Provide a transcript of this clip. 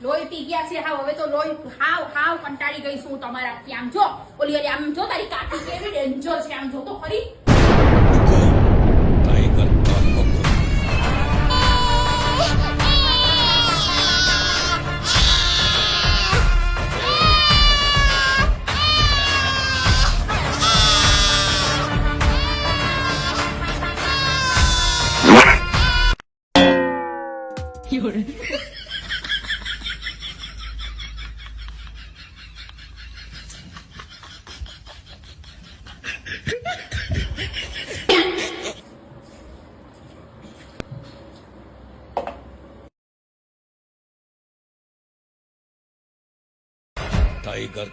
લોહી પી ગયા છે હાવ હવે તો લોહી હાવ કંટાળી ગઈ છું તમારાથી આમ જો ઓલી ઓલી આમ જો તારી કાકી કેવી ડેન્જર છે આમ જો તો ખરી टाइगर टाइगर